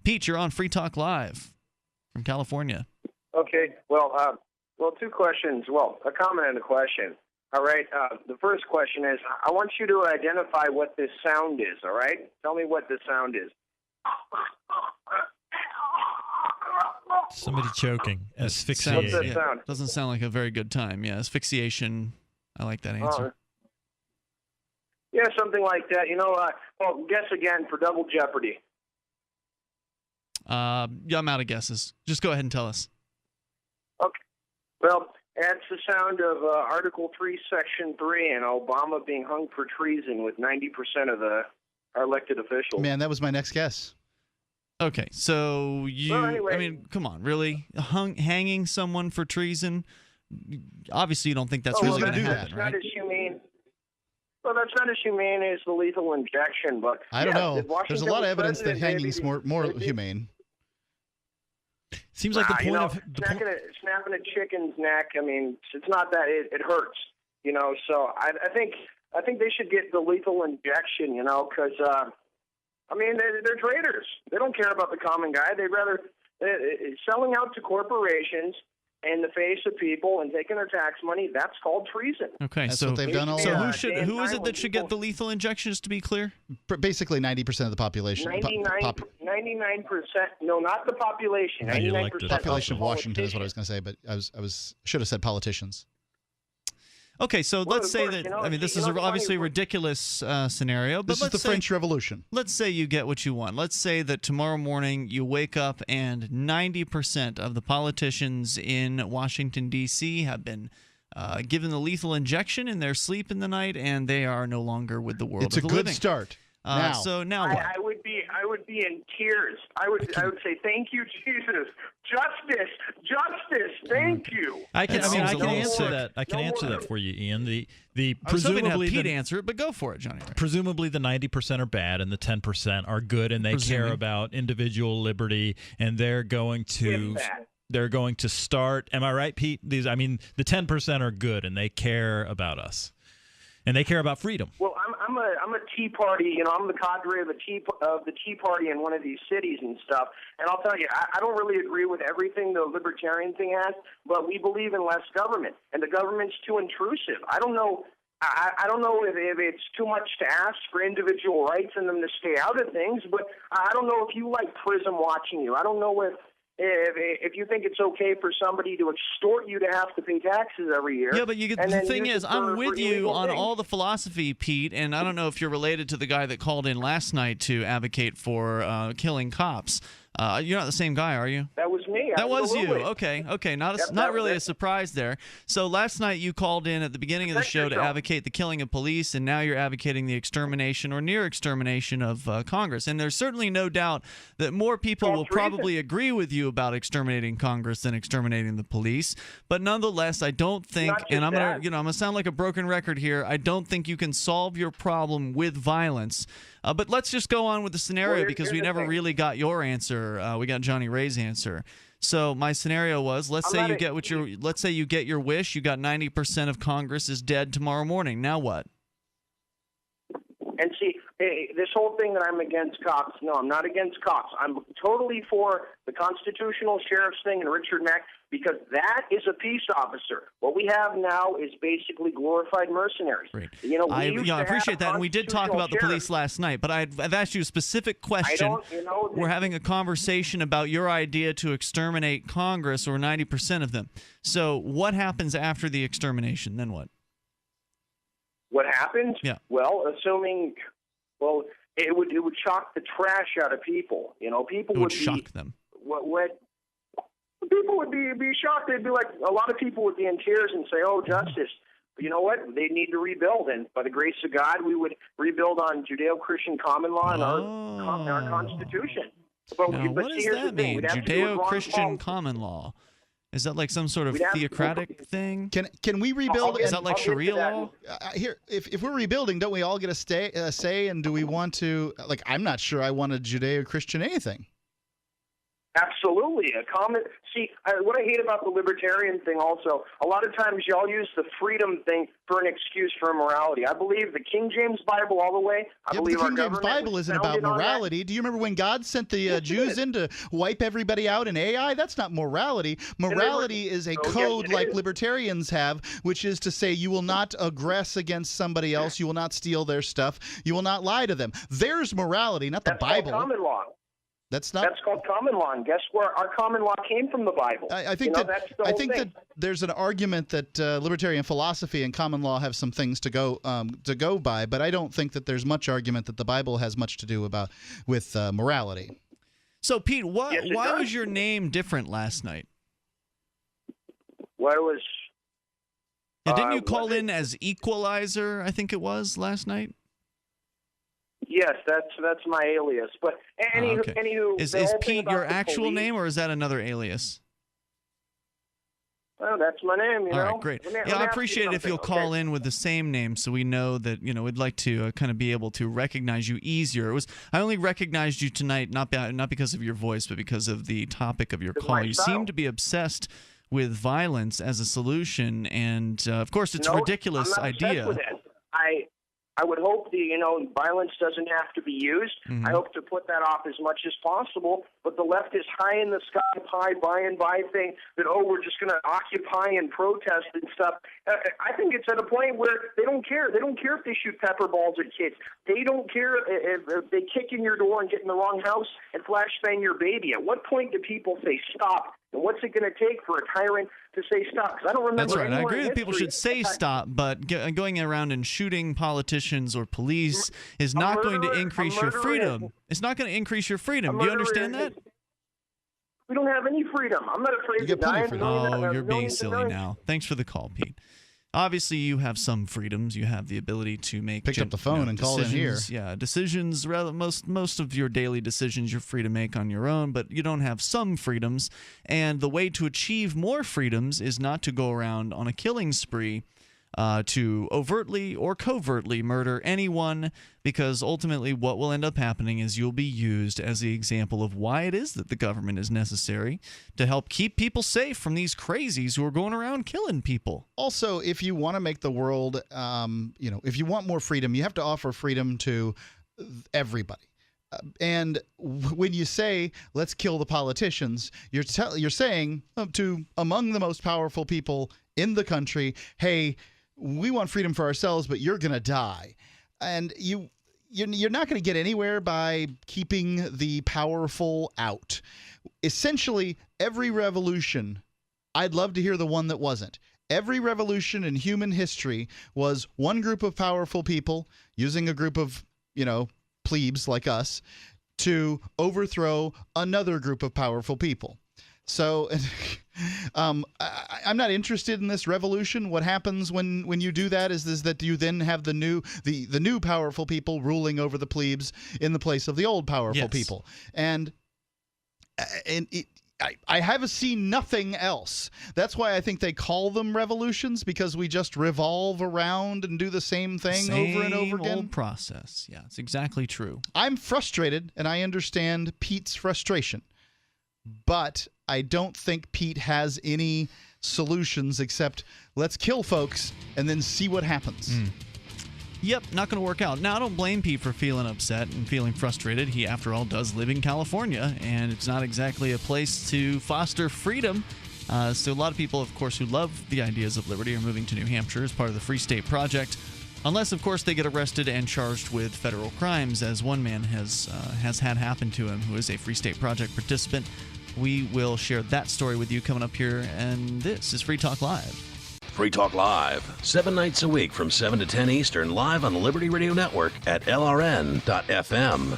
Pete, you're on Free Talk Live from California. Okay. Well, two questions. Well, a comment and a question. All right. The first question is, I want you to identify what this sound is. All right. Tell me what this sound is. Somebody choking. Asphyxiation. What's that sound? Doesn't sound like a very good time. Yeah, asphyxiation. I like that answer. Yeah, something like that. Well, guess again for Double Jeopardy. Yeah, I'm out of guesses. Just go ahead and tell us. Okay. Well, that's the sound of Article 3, Section 3, and Obama being hung for treason with 90% of our elected officials. Man, that was my next guess. Okay, so anyway. I mean, come on, really? Hanging someone for treason? Obviously, you don't think that's really going to happen, right? Not as humane. Well, that's not as humane as the lethal injection, but I don't know. There's a lot of evidence that hanging's more humane. Seems like the point of snapping a chicken's neck. I mean, it's not that it hurts, So I think they should get the lethal injection, because I mean they're traitors. They don't care about the common guy. They'd rather selling out to corporations in the face of people and taking their tax money. That's called treason. Okay, that's so what they've done all along. So who is it that should get the lethal injection? Just to be clear, basically 90% of the population. 99%. No, not the population. 99%. Population of Washington is what I was going to say, but I should have said politicians. Okay, so let's say that, I mean, this is obviously a ridiculous scenario. But this is the French Revolution. Let's say you get what you want. Let's say that tomorrow morning you wake up and 90% of the politicians in Washington, D.C. have been given the lethal injection in their sleep in the night, and they are no longer with the world of the living. It's a good start. So now what? I would be in tears. I would say, thank you, Jesus. Justice, thank you. I can answer that. I can answer that for you, Ian. The I was hoping to have presumably Pete answer it, but go for it, Johnny. Presumably the 90% are bad and the 10% are good, and they care about individual liberty, and they're going to start. Am I right, Pete? The 10% are good, and they care about us, and they care about freedom. Well, I'm a Tea Party. I'm the cadre of the Tea Party in one of these cities and stuff. And I'll tell you, I don't really agree with everything the libertarian thing has, but we believe in less government, and the government's too intrusive. I don't know. I don't know if it's too much to ask for individual rights and them to stay out of things, but I don't know if you like PRISM watching you. I don't know if you think it's okay for somebody to extort you to have to pay taxes every year. Yeah, but the thing is, I'm with you on all the philosophy, Pete, and I don't know if you're related to the guy that called in last night to advocate for killing cops. You're not the same guy, are you? That was me. That was you. Okay. Not really a surprise there. So last night you called in at the beginning of the show to advocate the killing of police, and now you're advocating the extermination or near extermination of Congress. And there's certainly no doubt that more people will probably agree with you about exterminating Congress than exterminating the police. But nonetheless, I don't think, and I'm gonna sound like a broken record here, I don't think you can solve your problem with violence. But let's just go on with the scenario because we never really got your answer. We got Johnny Ray's answer. So my scenario was, let's say you get your wish. You got 90% of Congress is dead tomorrow morning. Now what? And see, this whole thing that I'm against cops, no, I'm not against cops. I'm totally for the constitutional sheriff's thing and Richard Mack because that is a peace officer. What we have now is basically glorified mercenaries. Right. I appreciate that, and we did talk about the police last night, but I've asked you a specific question. We're having a conversation about your idea to exterminate Congress or 90% of them. So what happens after the extermination? Then what? What happens? Yeah. Well, it would shock the trash out of people. People would shock them. People would be shocked. They'd be like, a lot of people would be in tears and say, "Oh, justice." But you know what? They need to rebuild, and by the grace of God, we would rebuild on Judeo-Christian common law and our Constitution. What does that mean? Judeo-Christian common law. Is that like some sort of theocratic thing? Can we rebuild? Is that like Sharia law? If we're rebuilding, don't we all get a say? And do we want to? I'm not sure I want a Judeo-Christian anything. Absolutely. What I hate about the libertarian thing also, a lot of times y'all use the freedom thing for an excuse for immorality. I believe the King James Bible all the way. I believe the King James Bible isn't about morality. Do you remember when God sent the Jews in to wipe everybody out in Ai? That's not morality. Morality is a code like libertarians have, which is to say you will not aggress against somebody else. You will not steal their stuff. You will not lie to them. There's morality, not the Bible. That's common law. That's called common law, and guess where our common law came from? The Bible. I think that there's an argument that libertarian philosophy and common law have some things to go by, but I don't think that there's much argument that the Bible has much to do with morality. So, Pete, why was your name different last night? Why was? Didn't you call in as Equalizer? I think it was last night. Yes, that's my alias. But anywho, is Pete your actual name, or is that another alias? Well, that's my name. All right, great. I appreciate it if you'll call in with the same name, so we know that we'd like to kind of be able to recognize you easier. I only recognized you tonight not because of your voice, but because of the topic of your call. You seem to be obsessed with violence as a solution, and of course, it's a ridiculous idea. With it. I would hope violence doesn't have to be used. Mm-hmm. I hope to put that off as much as possible. But the left is high in the sky pie by and by thing that, we're just going to occupy and protest and stuff. I think it's at a point where they don't care. They don't care if they shoot pepper balls at kids. They don't care if they kick in your door and get in the wrong house and flashbang your baby. At what point do people say stop? And what's it going to take for a tyrant to say stop? Because I don't remember. That's right. I agree that people should say stop, but going around and shooting politicians or police is not going to increase your freedom. It's not going to increase your freedom. Do you understand that? We don't have any freedom. I'm not afraid to die. Oh, you're being silly now. Thanks for the call, Pete. Obviously, you have some freedoms. You have the ability to pick up the phone and call in here. Yeah, decisions. Most of your daily decisions, you're free to make on your own, but you don't have some freedoms. And the way to achieve more freedoms is not to go around on a killing spree, to overtly or covertly murder anyone, because ultimately what will end up happening is you'll be used as the example of why it is that the government is necessary to help keep people safe from these crazies who are going around killing people. Also, if you want to make the world, if you want more freedom, you have to offer freedom to everybody. And when you say let's kill the politicians, you're saying to among the most powerful people in the country, hey, we want freedom for ourselves, but you're going to die. And you're not going to get anywhere by keeping the powerful out. Essentially, every revolution, I'd love to hear the one that wasn't. Every revolution in human history was one group of powerful people using a group of, plebes like us to overthrow another group of powerful people. So I'm not interested in this revolution. What happens when you do that is that you then have the new powerful people ruling over the plebes in the place of the old powerful people. And I have seen nothing else. That's why I think they call them revolutions, because we just revolve around and do the same thing over and over again. Same old process. Yeah, it's exactly true. I'm frustrated, and I understand Pete's frustration. But I don't think Pete has any solutions except let's kill folks and then see what happens. Yep, not going to work out. Now, I don't blame Pete for feeling upset and feeling frustrated. He, after all, does live in California, and it's not exactly a place to foster freedom. So a lot of people, of course, who love the ideas of liberty are moving to New Hampshire as part of the Free State Project. Unless, of course, they get arrested and charged with federal crimes, as one man has had happen to him who is a Free State Project participant. We will share that story with you coming up here, and this is Free Talk Live. Free Talk Live, 7 nights a week from 7 to 10 Eastern, live on the Liberty Radio Network at LRN.FM.